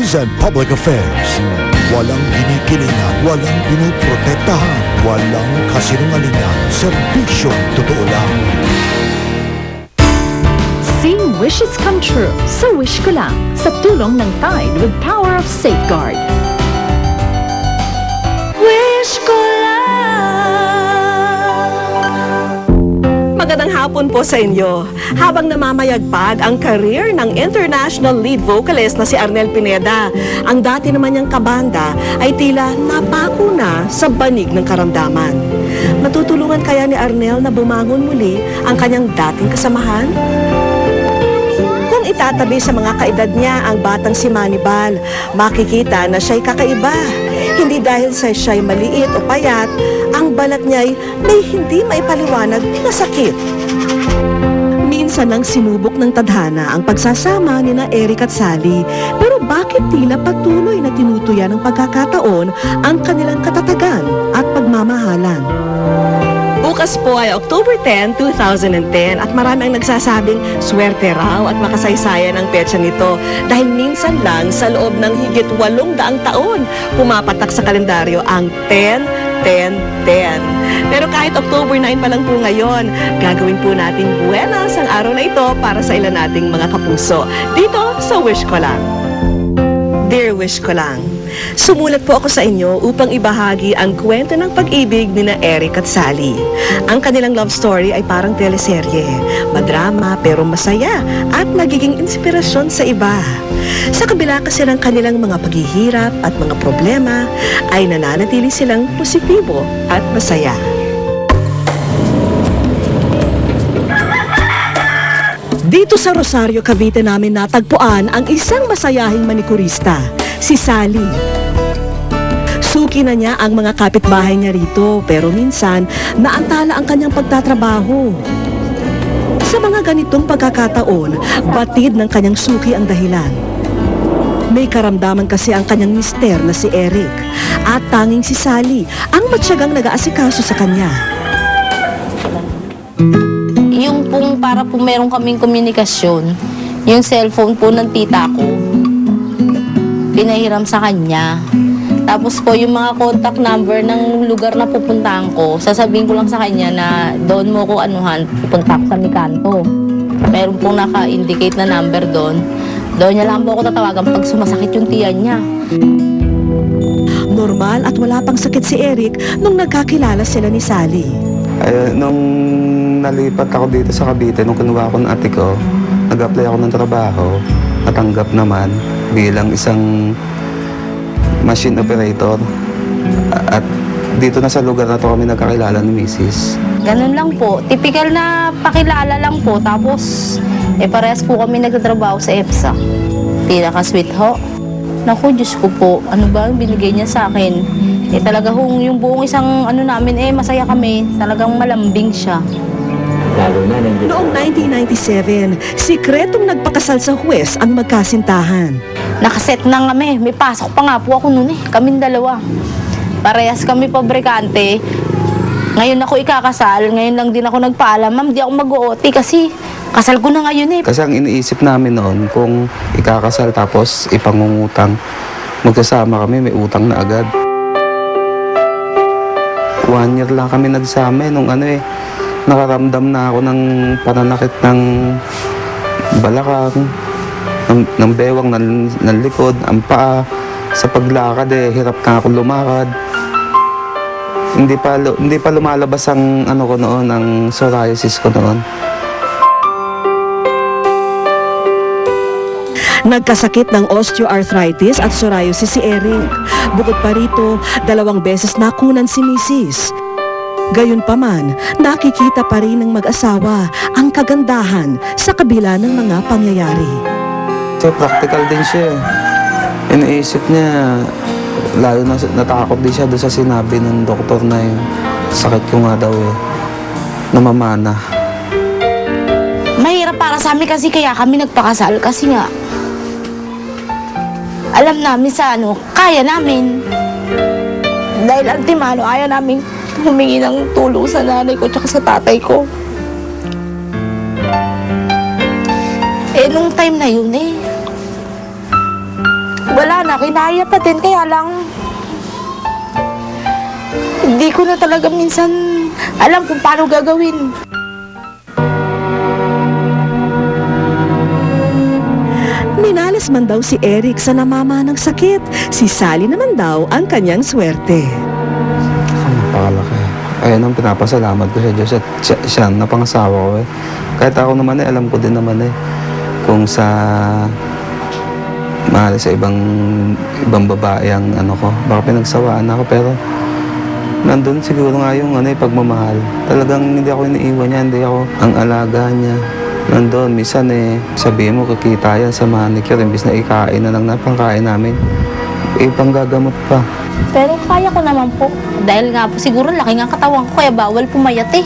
Citizen Public Affairs. Walang ginikilingan, walang pinoprotektahan, walang kasinungalingan, serbisyong totoo lang. Seeing wishes come true sa Wish Ko Lang sa tulong ng Tide with Power of Safeguard. Wish Ko Lang. Magandang hapon po sa inyo. Habang namamayagpag ang career ng international lead vocalist na si Arnel Pineda, ang dati naman niyang kabanda ay tila napako na sa banig ng karamdaman. Matutulungan kaya ni Arnel na bumangon muli ang kanyang dating kasamahan? Kung itatabi sa mga kaedad niya ang batang si Manibal, makikita na siya'y kakaiba. Hindi dahil sa siya'y maliit o payat, ang balat niya'y may hindi maipaliwanag na sakit. Minsan nang sinubok ng tadhana ang pagsasama ni na Eric at Sally, pero bakit tila patuloy na tinutuyan ng pagkakataon ang kanilang katatagan at pagmamahalan? Bukas po ay October 10, 2010 at marami ang nagsasabing swerte raw at makasaysayan ang petsa nito dahil minsan lang sa loob ng higit 800 taon pumapatak sa kalendaryo ang 10-10-10. Pero kahit October 9 pa lang po ngayon, gagawin po nating buenas ang araw na ito para sa ilan nating mga kapuso dito sa Wish Ko Lang. Dear Wish Ko Lang, sumulat po ako sa inyo upang ibahagi ang kwento ng pag-ibig ni na Eric at Sally. Ang kanilang love story ay parang teleserye, madrama pero masaya at nagiging inspirasyon sa iba. Sa kabila kasi ng kanilang mga paghihirap at mga problema, ay nananatili silang positibo at masaya. Dito sa Rosario, Cavite namin natagpuan ang isang masayahing manikurista, si Sally. Suki na niya ang mga kapitbahay niya rito, pero minsan naantala ang kanyang pagtatrabaho. Sa mga ganitong pagkakataon, batid ng kanyang suki ang dahilan. May karamdaman kasi ang kanyang mister na si Eric at tanging si Sally ang matyagang nag-aasikaso sa kanya. Yung pong para po meron kaming komunikasyon, yung cellphone po ng tita ko, pinahiram sa kanya. Tapos po yung mga contact number ng lugar na pupuntahan ko, sasabihin ko lang sa kanya na doon mo ko anuhan, pupunta ko sa Mikanto. Meron pong naka-indicate na number doon. Doon niya lang po ako tatawagan pag sumasakit yung tiyan niya. Normal at wala pang sakit si Eric nung nagkakilala sila ni Sally. Nung nalipat ako dito sa Cavite, nung kinuha ko ng ate ko, nag-apply ako ng trabaho, natanggap naman bilang isang machine operator. At dito na sa lugar na to kami nagkakilala ni Mrs. Ganun lang po. Typical na pakilala lang po. Tapos, parehas po kami nagtatrabaho sa EPSA. Pinaka-sweet ho. Naku, Diyos ko po. Ano ba ang binigay niya sa akin? Talaga yung buong isang namin, masaya kami. Talagang malambing siya. Noong 1997, sikretong nagpakasal sa huwes ang magkasintahan. Nakaset na kami. May pasok pa nga po ako noon Kaming dalawa. Parehas kami pabrikante. Ngayon ako ikakasal. Ngayon lang din ako nagpaalam. Ma'am, di ako mag-OT kasi kasal ko na ngayon Kasi ang iniisip namin noon, kung ikakasal tapos ipangungutang, magsasama kami, may utang na agad. 1 year lang kami nagsama nung nakaramdam na ako ng pananakit ng balakang, ng bewang, ng likod, ang paa. Sa paglakad hirap na ako lumakad. Hindi pa lumalabas ang ko noon, ang psoriasis ko noon. Nagkasakit ng osteoarthritis at psoriasis si Eric. Bukod pa rito, 2 beses nakunan si Mrs. Gayunpaman, nakikita pa rin ng mag-asawa ang kagandahan sa kabila ng mga pangyayari. So, practical din siya. Iniisip niya, lalo na natakot din siya doon sa sinabi ng doktor na yung sakit ko nga daw namamana. Mahirap para sa amin kasi kaya kami nagpakasal kasi nga alam namin sa kaya namin. Dahil antimano, ayaw namin humingi ng tulong sa nanay ko tsaka sa tatay ko. Nung time na yun wala na, kinaya pa din. Kaya lang, hindi ko na talaga minsan alam kung paano gagawin. Minalas man daw si Eric sa namama ng sakit. Si Sally naman daw ang kanyang swerte. Napakalaki. Ayun ang pinapasalamat ko sa Diyos at siya ang napangasawa ko eh. Kahit ako naman alam ko din naman kung sa mahal sa ibang babae ang ko. Baka pinagsawaan ako pero nandun siguro nga yung pagmamahal. Talagang hindi ako iniiwan niya, hindi ako ang alaga niya. Nandun, minsan sabihin mo kikita yan sa manicure, imbis na ikain na lang na pangkain namin. Panggagamot pa. Pero kaya ko naman po. Dahil nga po siguro laki nga katawan ko kaya bawal pumayat eh.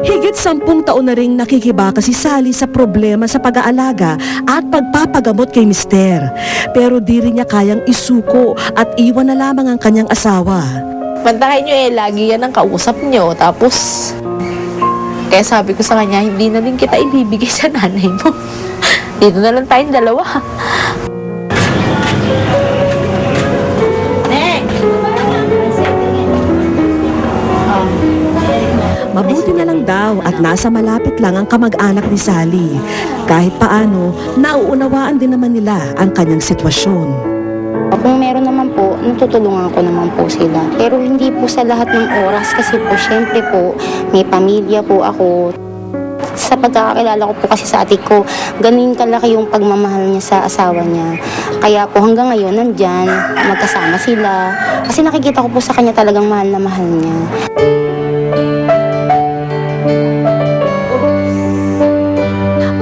Higit 10 taon na ring nakikibaka si Sally sa problema sa pag-aalaga at pagpapagamot kay mister. Pero di rin niya kayang isuko at iwan na lamang ang kanyang asawa. Pantahin nyo lagi yan ang kausap nyo. Tapos, kaya sabi ko sa kanya, hindi na din kita ibibigay sa nanay mo. Dito na lang tayong dalawa. Mabuti na lang daw at nasa malapit lang ang kamag-anak ni Sally. Kahit paano, nauunawaan din naman nila ang kanyang sitwasyon. Kung meron naman po, natutulungan ko naman po sila. Pero hindi po sa lahat ng oras kasi po, syempre po, may pamilya po ako. Sa pagkakakilala ko po kasi sa ate ko, ganun kalaki yung pagmamahal niya sa asawa niya. Kaya po hanggang ngayon, nandyan, magkasama sila. Kasi nakikita ko po sa kanya talagang mahal na mahal niya.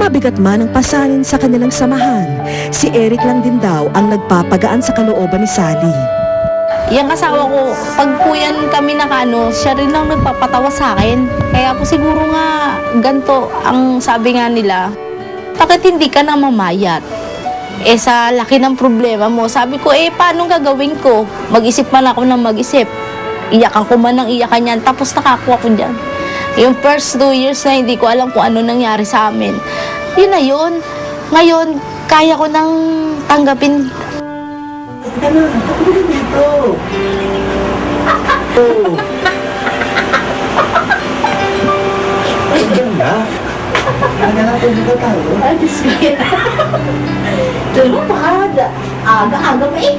Mabigat man ang pasanin sa kanilang samahan, si Eric lang din daw ang nagpapagaan sa kalooban ni Sally. Yung asawa ko, pag po yan kami siya rin ang nagpapatawa sa akin. Kaya po siguro nga, ganito ang sabi nga nila, bakit hindi ka na mamayat? Sa laki ng problema mo, sabi ko, paano gagawin ko? Mag-isip man ako ng mag-isip. Iyakan ko man ng iyakan yan, tapos nakakuha ko dyan. Yung first 2 years na hindi ko alam kung ano nangyari sa amin. Yun na yun. Ngayon, kaya ko nang tanggapin. Ano? Ako dito. Oh. Ay, ganda. Hanapin dito tayo. Ay, Diyos ko yan. Tulong baka aga-aga pa eh.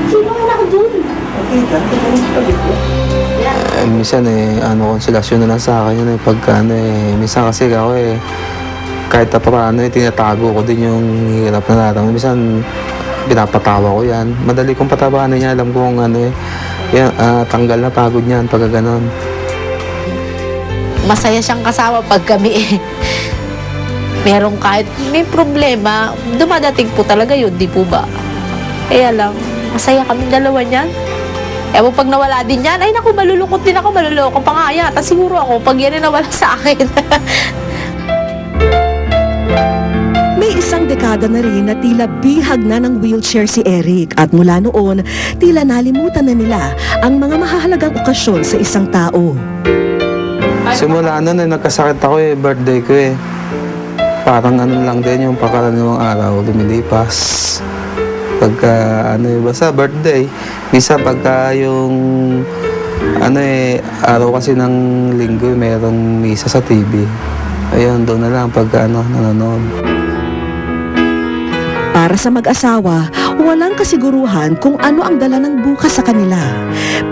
Sino man ako dun? Okay, dito ko sa tabi ko. Minsan konsolasyon na lang sa akin yun pagka minsan kasi ako kahit na paano tinatago ko din yung hirap na natin. Minsan pinapatawa ko yan. Madali kong patawanin niya, alam kong tanggal na pagod niyan pagka ganon. Masaya siyang kasama pag kami merong kahit may problema, dumadating po talaga yun, di po ba? Kaya lang, masaya kami dalawa niyan. Pag nawala din yan, ay naku, malulungkot din ako, maluloko pa nga yata. Siguro ako, pag yan ay nawala sa akin. May isang dekada na rin na tila bihag na ng wheelchair si Eric at mula noon, tila nalimutan na nila ang mga mahahalagang okasyon sa isang tao. Simula nagkasakit ako birthday ko Parang lang din yung pagkaraniwang araw, lumilipas. Pagka basta birthday, minsan pagka yung araw kasi ng linggo merong misa sa TV. Ayun, doon na lang pagka nanonood. Para sa mag-asawa, walang kasiguruhan kung ano ang dala ng bukas sa kanila.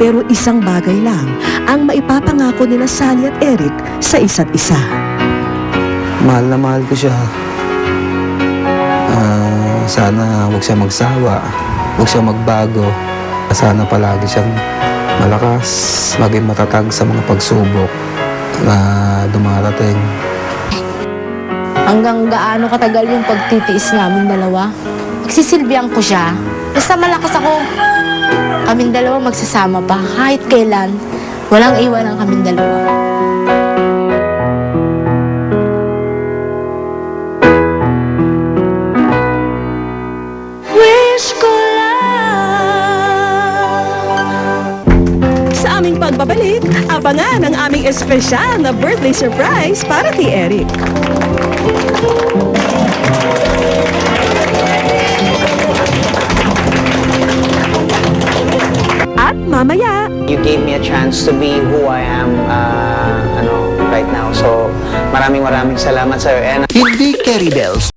Pero isang bagay lang ang maipapangako nila Sally at Eric sa isa't isa. Mahal na mahal ko siya. Sana huwag siya magsawa, huwag siya magbago. Sana palagi siyang malakas, maging matatag sa mga pagsubok na dumarating. Hanggang gaano katagal yung pagtitiis namin dalawa, magsisilbihan ko siya. Basta malakas ako, kaming dalawa magsasama pa kahit kailan. Walang iwan ang kaming dalawa. Sa aming pagbabalik, abangan ang aming espesyal na birthday surprise para kay Eric. mamaya. You gave me a chance to be who I am right now. So maraming salamat sa'yo. And Hindi Carrie Bells